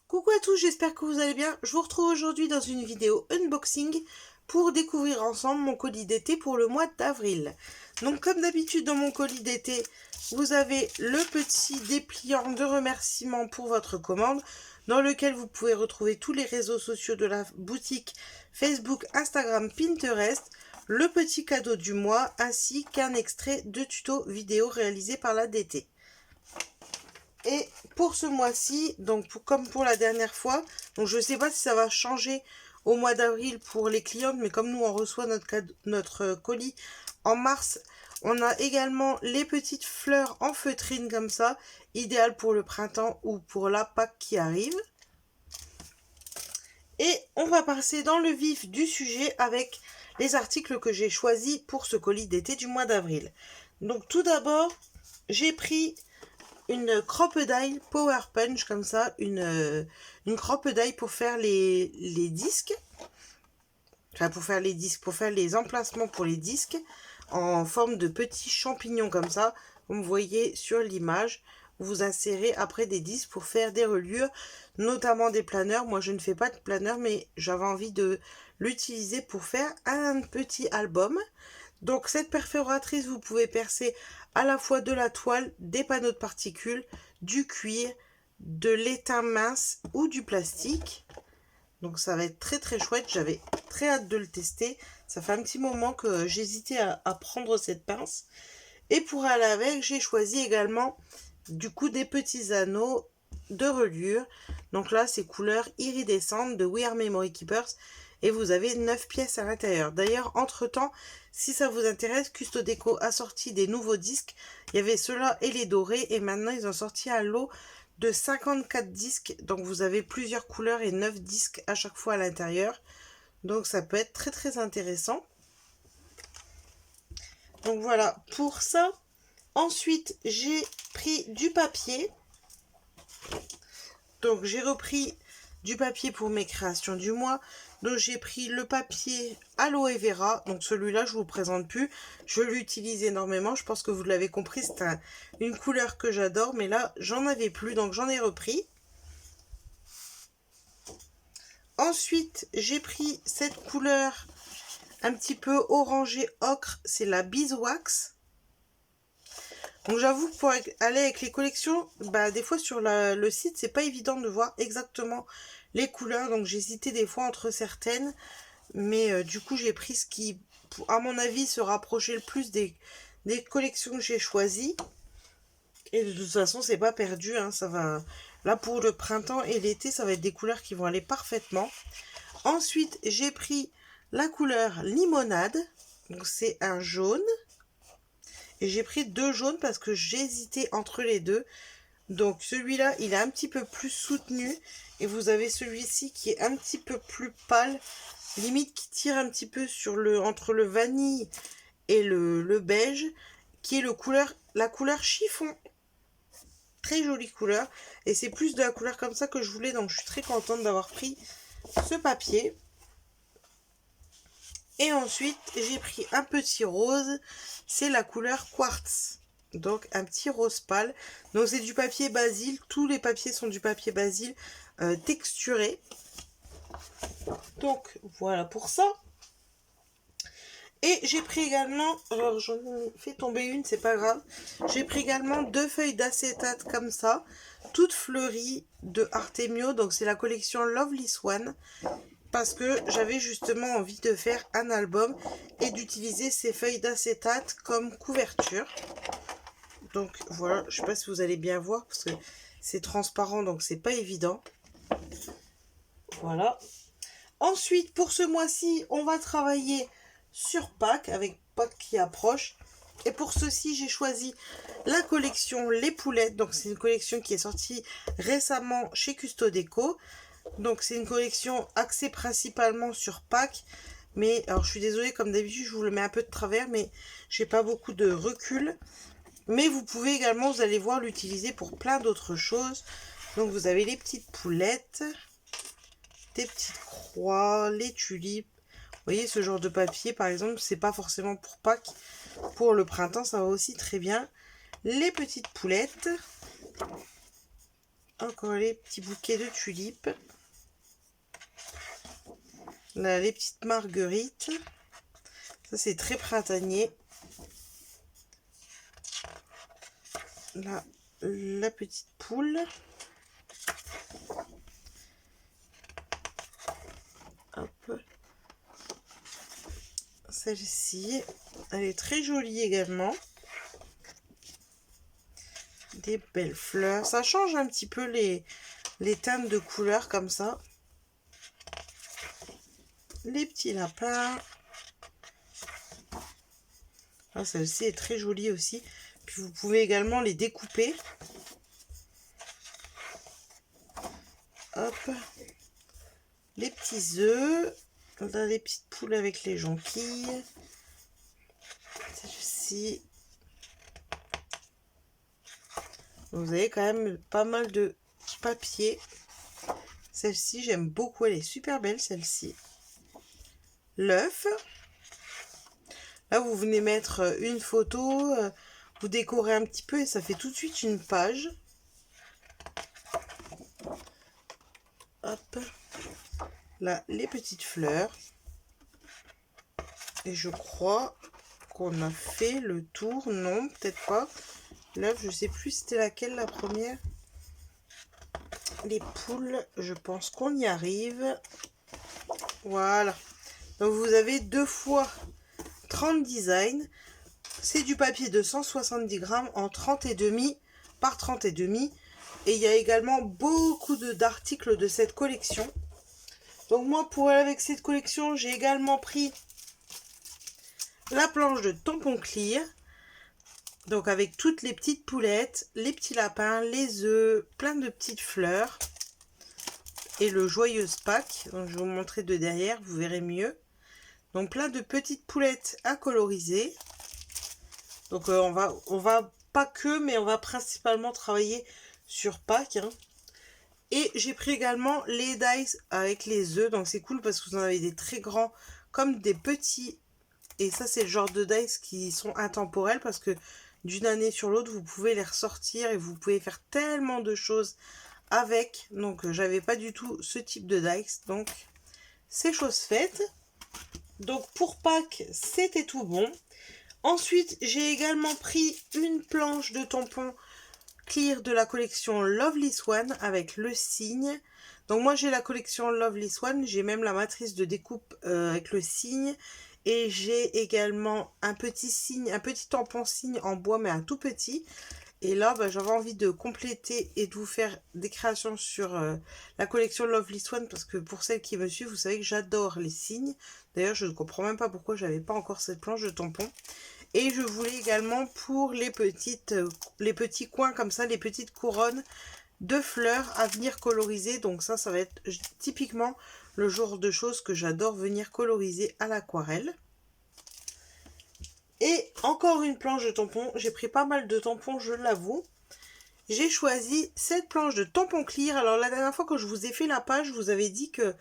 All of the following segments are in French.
Coucou à tous, j'espère que vous allez bien. Je vous retrouve aujourd'hui dans une vidéo unboxing pour découvrir ensemble mon colis d'été pour le mois d'avril. Donc comme d'habitude dans mon colis d'été, vous avez le petit dépliant de remerciements pour votre commande dans lequel vous pouvez retrouver tous les réseaux sociaux de la boutique Facebook, Instagram, Pinterest, le petit cadeau du mois ainsi qu'un extrait de tuto vidéo réalisé par la DT. Et pour ce mois-ci, donc comme pour la dernière fois, donc je ne sais pas si ça va changer au mois d'avril pour les clientes, mais comme nous on reçoit notre colis en mars, on a également les petites fleurs en feutrine comme ça, idéales pour le printemps ou pour la Pâques qui arrive. Et on va passer dans le vif du sujet avec les articles que j'ai choisis pour ce colis d'été du mois d'avril. Donc tout d'abord, j'ai pris une crocodile Power Punch comme ça, une crocodile pour faire les disques, enfin pour faire les emplacements pour les disques en forme de petits champignons comme ça, comme vous voyez sur l'image. Vous insérez après des disques pour faire des reliures, notamment des planeurs. Moi je ne fais pas de planeur, mais j'avais envie de l'utiliser pour faire un petit album. Donc cette perforatrice, vous pouvez percer à la fois de la toile, des panneaux de particules, du cuir, de l'étain mince ou du plastique. Donc ça va être très très chouette, j'avais très hâte de le tester. Ça fait un petit moment que j'hésitais à prendre cette pince. Et pour aller avec, j'ai choisi également du coup des petits anneaux de reliure. Donc là c'est couleur iridescente de We Are Memory Keepers. Et vous avez 9 pièces à l'intérieur. D'ailleurs, entre-temps, si ça vous intéresse, Custo Déco a sorti des nouveaux disques. Il y avait ceux-là et les dorés. Et maintenant, ils ont sorti un lot de 54 disques. Donc, vous avez plusieurs couleurs et 9 disques à chaque fois à l'intérieur. Donc, ça peut être très, très intéressant. Donc, voilà pour ça. Ensuite, j'ai pris du papier. Donc, j'ai repris du papier pour mes créations du mois. Donc j'ai pris le papier aloe vera, donc celui-là je vous présente plus, je l'utilise énormément, je pense que vous l'avez compris, c'est une couleur que j'adore, mais là j'en avais plus, donc j'en ai repris. Ensuite j'ai pris cette couleur un petit peu orangé ocre, c'est la Beeswax. Donc j'avoue que pour aller avec les collections, des fois sur le site c'est pas évident de voir exactement les couleurs, donc j'hésitais des fois entre certaines, mais du coup j'ai pris ce qui, à mon avis, se rapprochait le plus des collections que j'ai choisies. Et de toute façon c'est pas perdu, hein, ça va. Là pour le printemps et l'été, ça va être des couleurs qui vont aller parfaitement. Ensuite j'ai pris la couleur limonade, donc c'est un jaune. Et j'ai pris deux jaunes parce que j'hésitais entre les deux. Donc celui-là, il est un petit peu plus soutenu. Et vous avez celui-ci qui est un petit peu plus pâle. Limite qui tire un petit peu sur entre le vanille et le beige. Qui est la couleur chiffon. Très jolie couleur. Et c'est plus de la couleur comme ça que je voulais. Donc je suis très contente d'avoir pris ce papier. Et ensuite, j'ai pris un petit rose, c'est la couleur quartz. Donc, un petit rose pâle. Donc, c'est du papier basil. Tous les papiers sont du papier basil texturé. Donc, voilà pour ça. Et j'ai pris également, alors j'en ai fait tomber une, c'est pas grave. J'ai pris également 2 feuilles d'acétate comme ça, toutes fleuries de Artemio. Donc, c'est la collection Lovely Swan. Parce que j'avais justement envie de faire un album et d'utiliser ces feuilles d'acétate comme couverture. Donc voilà, je sais pas si vous allez bien voir parce que c'est transparent, donc c'est pas évident. Voilà. Ensuite, pour ce mois-ci, on va travailler sur Pâques avec Pâques qui approche. Et pour ceci, j'ai choisi la collection Les Poulettes. Donc c'est une collection qui est sortie récemment chez Custo Déco. Donc c'est une collection axée principalement sur Pâques. Mais alors je suis désolée, comme d'habitude je vous le mets un peu de travers, mais j'ai pas beaucoup de recul. Mais vous pouvez également, vous allez voir, l'utiliser pour plein d'autres choses. Donc vous avez les petites poulettes, des petites croix, les tulipes. voyez, ce genre de papier, par exemple, c'est pas forcément pour Pâques. Pour le printemps, ça va aussi très bien. Les petites poulettes. Encore les petits bouquets de tulipes. Là, les petites marguerites. Ça, c'est très printanier. Là, la petite poule. Hop. Celle-ci, elle est très jolie également. Des belles fleurs. Ça change un petit peu les teintes de couleurs comme ça. Les petits lapins. Ah, celle-ci est très jolie aussi. Puis vous pouvez également les découper. Hop. Les petits œufs. Là, les petites poules avec les jonquilles. Celle-ci. Vous avez quand même pas mal de papier. Celle-ci, j'aime beaucoup. Elle est super belle, celle-ci. L'œuf. Là, vous venez mettre une photo. Vous décorez un petit peu et ça fait tout de suite une page. Hop. Là, les petites fleurs. Et je crois qu'on a fait le tour. Non, peut-être pas. L'œuf, je sais plus c'était laquelle la première. Les poules, je pense qu'on y arrive. Voilà. Donc vous avez 2 fois 30 designs. C'est du papier de 170 grammes en 30,5 par 30,5. Et il y a également beaucoup d'articles de cette collection. Donc moi, pour aller avec cette collection, j'ai également pris la planche de tampon clear. Donc avec toutes les petites poulettes, les petits lapins, les œufs, plein de petites fleurs. Et le joyeuse Pâques. Donc je vais vous montrer de derrière, vous verrez mieux. Donc plein de petites poulettes à coloriser. Donc on va pas que, mais on va principalement travailler sur Pâques. Hein. Et j'ai pris également les dice avec les œufs. Donc c'est cool parce que vous en avez des très grands comme des petits. Et ça c'est le genre de dice qui sont intemporels parce que d'une année sur l'autre vous pouvez les ressortir et vous pouvez faire tellement de choses avec. Donc j'avais pas du tout ce type de dice. Donc c'est chose faite. Donc pour Pâques c'était tout bon. Ensuite j'ai également pris une planche de tampon clear de la collection Lovely Swan avec le cygne. Donc moi j'ai la collection Lovely Swan, j'ai même la matrice de découpe avec le cygne. Et j'ai également un petit cygne, un petit tampon cygne en bois mais un tout petit. Et là j'avais envie de compléter et de vous faire des créations sur la collection Lovely Swan. Parce que pour celles qui me suivent, vous savez que j'adore les cygnes. D'ailleurs je ne comprends même pas pourquoi j'avais pas encore cette planche de tampon. Et je voulais également pour les petits coins comme ça, les petites couronnes de fleurs à venir coloriser. Donc ça va être typiquement le genre de choses que j'adore venir coloriser à l'aquarelle. Et encore une planche de tampon. J'ai pris pas mal de tampons, je l'avoue. J'ai choisi cette planche de tampon clear. Alors la dernière fois que je vous ai fait la page, je vous avais dit que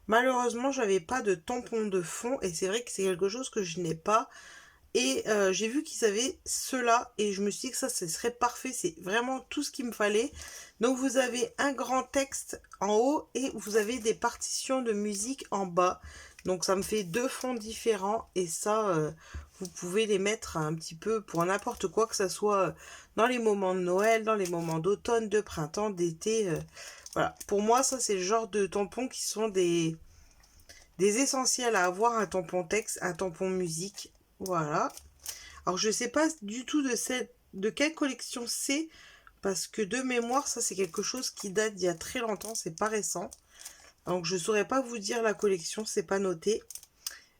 malheureusement j'avais pas de tampon de fond. Et c'est vrai que c'est quelque chose que je n'ai pas. Et j'ai vu qu'ils avaient cela et je me suis dit que ça, ce serait parfait. C'est vraiment tout ce qu'il me fallait. Donc vous avez un grand texte en haut et vous avez des partitions de musique en bas. Donc ça me fait 2 fonds différents et ça, vous pouvez les mettre un petit peu pour n'importe quoi, que ce soit dans les moments de Noël, dans les moments d'automne, de printemps, d'été. Voilà, pour moi, ça c'est le genre de tampons qui sont des essentiels à avoir, un tampon texte, un tampon musique. Voilà. Alors je sais pas du tout de quelle collection c'est. Parce que de mémoire, ça c'est quelque chose qui date d'il y a très longtemps. C'est pas récent. Donc je saurais pas vous dire la collection. C'est pas noté.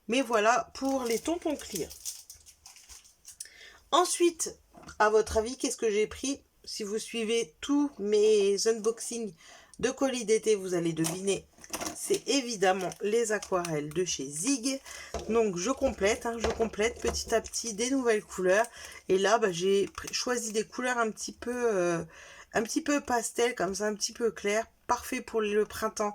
Mais voilà pour les tampons clear. Ensuite, à votre avis, qu'est-ce que j'ai pris? Si vous suivez tous mes unboxings de colis d'été, vous allez deviner. C'est évidemment les aquarelles de chez Zig. Donc je complète petit à petit des nouvelles couleurs. Et là j'ai choisi des couleurs un petit peu pastel, comme ça, un petit peu clair. Parfait pour le printemps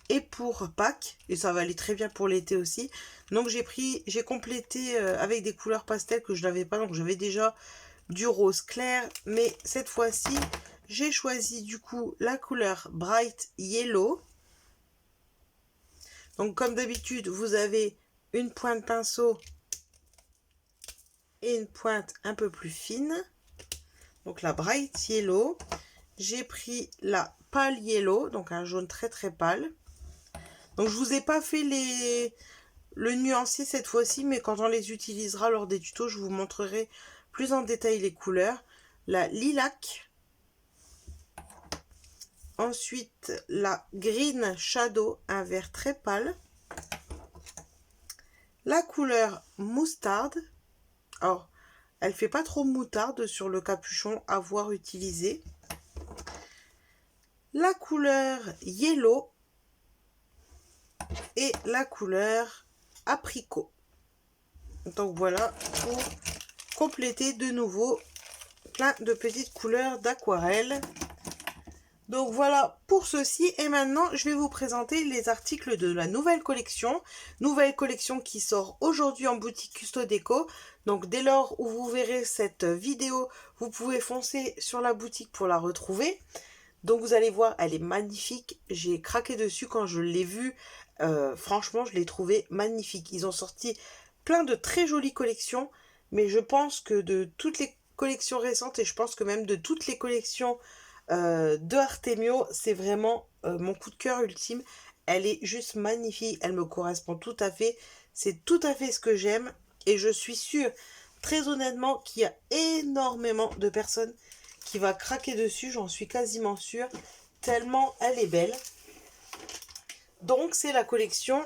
et pour Pâques. Et ça va aller très bien pour l'été aussi. Donc j'ai complété avec des couleurs pastel que je n'avais pas. Donc j'avais déjà du rose clair. Mais cette fois-ci, j'ai choisi du coup la couleur Bright Yellow. Donc comme d'habitude, vous avez une pointe pinceau et une pointe un peu plus fine. Donc la Bright Yellow. J'ai pris la Pale Yellow, donc un jaune très très pâle. Donc je vous ai pas fait le nuancier cette fois-ci, mais quand on les utilisera lors des tutos, je vous montrerai plus en détail les couleurs. La Lilac. Ensuite, la Green Shadow, un vert très pâle. La couleur Moutarde. Alors, elle fait pas trop moutarde sur le capuchon à voir utilisé. La couleur Yellow. Et la couleur Apricot. Donc voilà pour compléter de nouveau plein de petites couleurs d'aquarelle. Donc voilà pour ceci. Et maintenant, je vais vous présenter les articles de la nouvelle collection. Nouvelle collection qui sort aujourd'hui en boutique Custo Déco. Donc dès lors où vous verrez cette vidéo, vous pouvez foncer sur la boutique pour la retrouver. Donc vous allez voir, elle est magnifique. J'ai craqué dessus quand je l'ai vue. Franchement, je l'ai trouvée magnifique. Ils ont sorti plein de très jolies collections. Mais je pense que de toutes les collections récentes, et je pense que même de toutes les collections de Artemio, c'est vraiment mon coup de cœur ultime. Elle est juste magnifique, elle me correspond tout à fait, c'est tout à fait ce que j'aime et je suis sûre, très honnêtement, qu'il y a énormément de personnes qui vont craquer dessus, j'en suis quasiment sûre, tellement elle est belle. Donc c'est la collection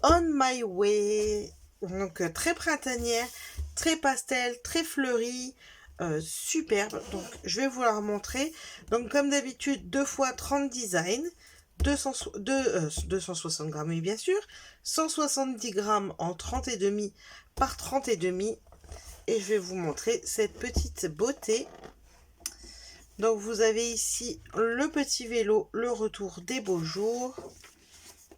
On My Way, donc très printanière, très pastel, très fleurie. Superbe, donc je vais vous la remontrer. Donc comme d'habitude 2 x 30 designs, 260 grammes oui, bien sûr, 170 grammes en 30,5 par 30,5 et je vais vous montrer cette petite beauté. Donc vous avez ici le petit vélo, le retour des beaux jours,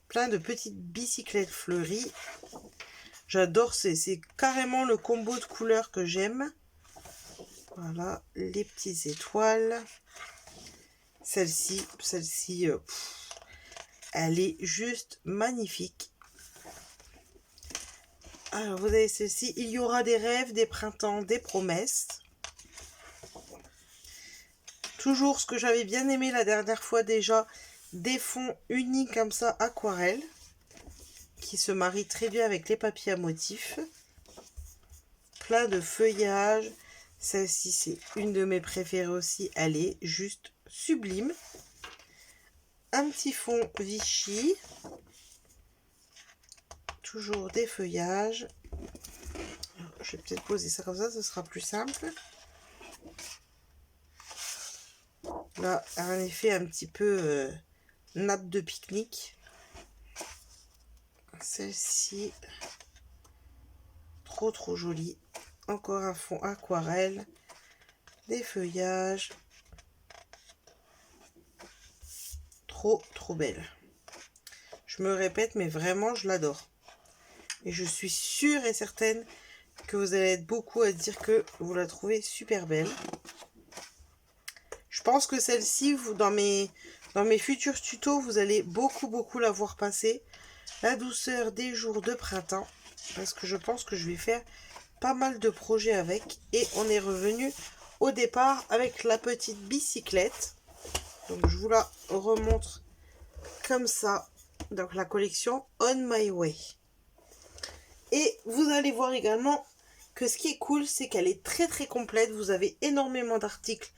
plein de petites bicyclettes fleuries. J'adore, c'est carrément le combo de couleurs que j'aime. Voilà, les petites étoiles. Celle-ci, elle est juste magnifique. Alors, vous avez celle-ci. Il y aura des rêves, des printemps, des promesses. Toujours ce que j'avais bien aimé la dernière fois déjà, des fonds unis comme ça, aquarelle, qui se marient très bien avec les papiers à motifs. Plein de feuillages. Celle-ci, c'est une de mes préférées aussi. Elle est juste sublime. Un petit fond Vichy. Toujours des feuillages. Alors, je vais peut-être poser ça comme ça, ce sera plus simple. Là, un effet un petit peu nappe de pique-nique. Celle-ci, trop jolie. Encore un fond aquarelle, des feuillages, trop belle. Je me répète, mais vraiment, je l'adore. Et je suis sûre et certaine que vous allez être beaucoup à dire que vous la trouvez super belle. Je pense que celle-ci, dans mes futurs tutos, vous allez beaucoup la voir passer. La douceur des jours de printemps, parce que je pense que je vais faire pas mal de projets avec. Et on est revenu au départ avec la petite bicyclette. Donc je vous la remontre comme ça. Donc la collection On My Way. Et vous allez voir également que ce qui est cool, c'est qu'elle est très complète. Vous avez énormément d'articles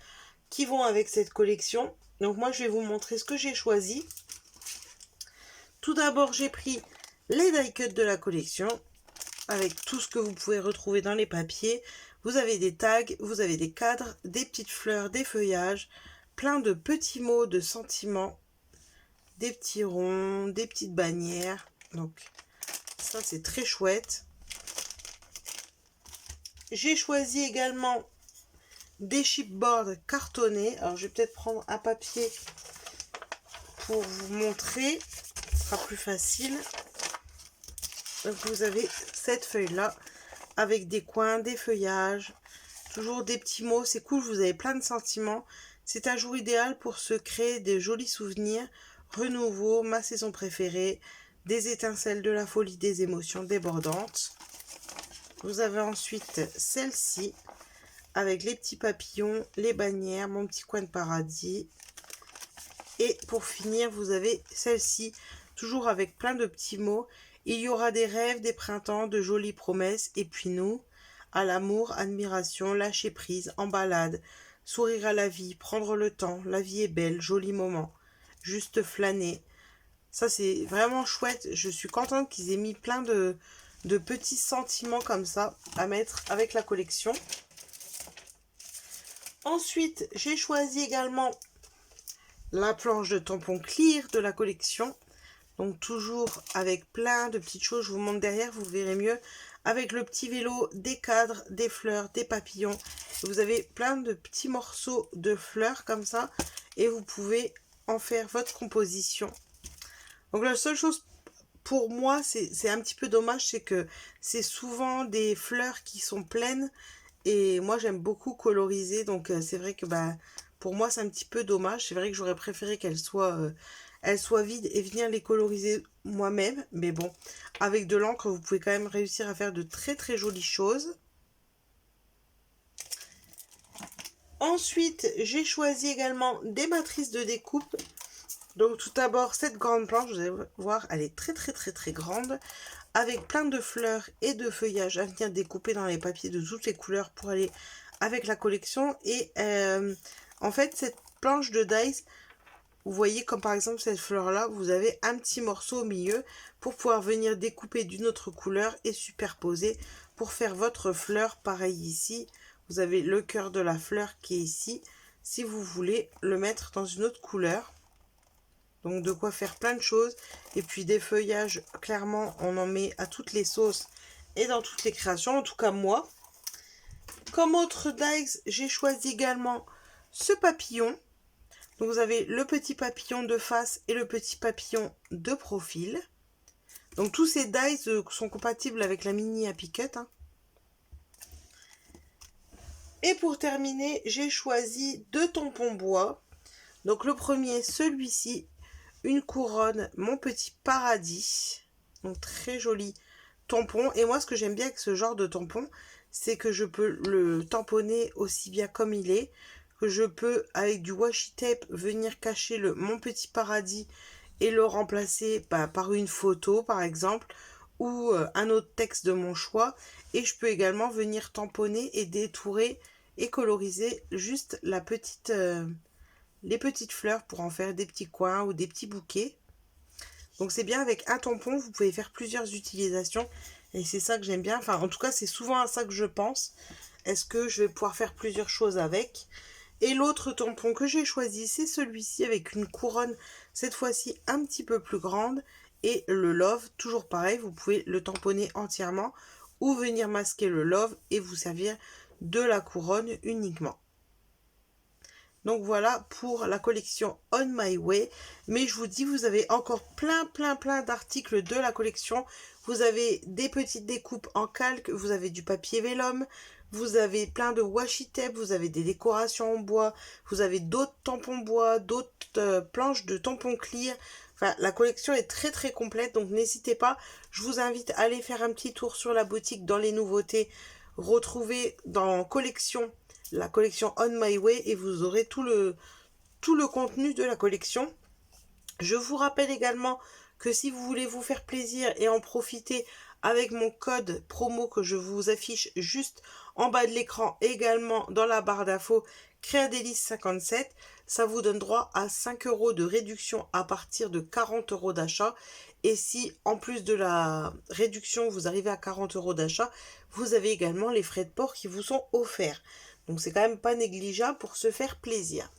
qui vont avec cette collection. Donc moi je vais vous montrer ce que j'ai choisi. Tout d'abord j'ai pris les die cuts de la collection, avec tout ce que vous pouvez retrouver dans les papiers. Vous avez des tags, vous avez des cadres, des petites fleurs, des feuillages, plein de petits mots, de sentiments, des petits ronds, des petites bannières. Donc ça c'est très chouette. J'ai choisi également des chipboards cartonnés. Alors je vais peut-être prendre un papier pour vous montrer, ce sera plus facile. Donc vous avez cette feuille-là avec des coins, des feuillages, toujours des petits mots. C'est cool, vous avez plein de sentiments. C'est un jour idéal pour se créer des jolis souvenirs. Renouveau, ma saison préférée, des étincelles, de la folie, des émotions débordantes. Vous avez ensuite celle-ci avec les petits papillons, les bannières, mon petit coin de paradis. Et pour finir, vous avez celle-ci, toujours avec plein de petits mots. Il y aura des rêves, des printemps, de jolies promesses. Et puis nous, à l'amour, admiration, lâcher prise, en balade, sourire à la vie, prendre le temps. La vie est belle, joli moment. Juste flâner. Ça, c'est vraiment chouette. Je suis contente qu'ils aient mis plein de petits sentiments comme ça à mettre avec la collection. Ensuite, j'ai choisi également la planche de tampons clear de la collection. Donc toujours avec plein de petites choses. Je vous montre derrière, vous verrez mieux. Avec le petit vélo, des cadres, des fleurs, des papillons. Vous avez plein de petits morceaux de fleurs comme ça. Et vous pouvez en faire votre composition. Donc la seule chose pour moi, c'est un petit peu dommage, c'est que c'est souvent des fleurs qui sont pleines. Et moi, j'aime beaucoup coloriser. Donc c'est vrai que pour moi, c'est un petit peu dommage. C'est vrai que j'aurais préféré qu'elles soient vides et venir les coloriser moi-même. Mais bon, avec de l'encre, vous pouvez quand même réussir à faire de très très jolies choses. Ensuite, j'ai choisi également des matrices de découpe. Donc tout d'abord, cette grande planche, vous allez voir, elle est très très très très grande. Avec plein de fleurs et de feuillages à venir découper dans les papiers de toutes les couleurs pour aller avec la collection. Et en fait, cette planche de dies, vous voyez comme par exemple cette fleur là, vous avez un petit morceau au milieu pour pouvoir venir découper d'une autre couleur et superposer pour faire votre fleur. Pareil ici, vous avez le cœur de la fleur qui est ici, si vous voulez le mettre dans une autre couleur. Donc de quoi faire plein de choses. Et puis des feuillages, clairement on en met à toutes les sauces et dans toutes les créations, en tout cas moi. Comme autre dies, j'ai choisi également ce papillon. Donc vous avez le petit papillon de face et le petit papillon de profil. Donc tous ces dies sont compatibles avec la mini Happy Cut. Et pour terminer, j'ai choisi deux tampons bois. Donc le premier, celui-ci, une couronne, mon petit paradis. Donc très joli tampon. Et moi, ce que j'aime bien avec ce genre de tampon, c'est que je peux le tamponner aussi bien comme il est, que je peux, avec du washi tape, venir cacher mon petit paradis et le remplacer par une photo, par exemple, ou un autre texte de mon choix. Et je peux également venir tamponner et détourer et coloriser juste la petite... les petites fleurs pour en faire des petits coins ou des petits bouquets. Donc c'est bien, avec un tampon, vous pouvez faire plusieurs utilisations. Et c'est ça que j'aime bien. Enfin, en tout cas, c'est souvent à ça que je pense. Est-ce que je vais pouvoir faire plusieurs choses avec? Et l'autre tampon que j'ai choisi, c'est celui-ci avec une couronne, cette fois-ci un petit peu plus grande. Et le love, toujours pareil, vous pouvez le tamponner entièrement ou venir masquer le love et vous servir de la couronne uniquement. Donc voilà pour la collection On My Way. Mais je vous dis, vous avez encore plein d'articles de la collection. Vous avez des petites découpes en calque, vous avez du papier vélum, vous avez plein de washi tape, vous avez des décorations en bois, vous avez d'autres tampons bois, d'autres planches de tampons clear. Enfin, la collection est très très complète, donc n'hésitez pas. Je vous invite à aller faire un petit tour sur la boutique dans les nouveautés. Retrouvez dans collection la collection On My Way et vous aurez tout le contenu de la collection. Je vous rappelle également que si vous voulez vous faire plaisir et en profiter avec mon code promo que je vous affiche juste en bas de l'écran, également dans la barre d'infos, Créadélice57, ça vous donne droit à 5 € de réduction à partir de 40 € d'achat. Et si en plus de la réduction vous arrivez à 40 € d'achat, vous avez également les frais de port qui vous sont offerts. Donc c'est quand même pas négligeable pour se faire plaisir.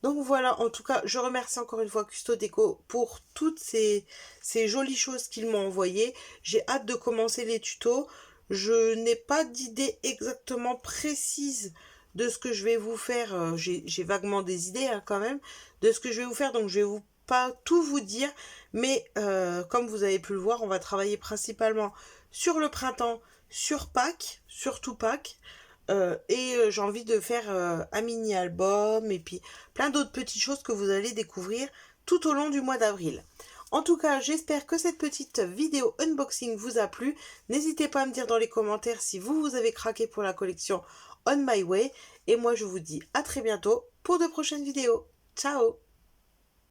Donc voilà, en tout cas, je remercie encore une fois Custo Déco pour toutes ces jolies choses qu'ils m'ont envoyées. J'ai hâte de commencer les tutos. Je n'ai pas d'idée exactement précise de ce que je vais vous faire. J'ai vaguement des idées quand même de ce que je vais vous faire. Donc je vais vous pas tout vous dire, mais comme vous avez pu le voir, on va travailler principalement sur le printemps, sur Pâques, surtout Pâques. J'ai envie de faire un mini-album et puis plein d'autres petites choses que vous allez découvrir tout au long du mois d'avril. En tout cas, j'espère que cette petite vidéo unboxing vous a plu. N'hésitez pas à me dire dans les commentaires si vous avez craqué pour la collection On My Way. Et moi, je vous dis à très bientôt pour de prochaines vidéos. Ciao!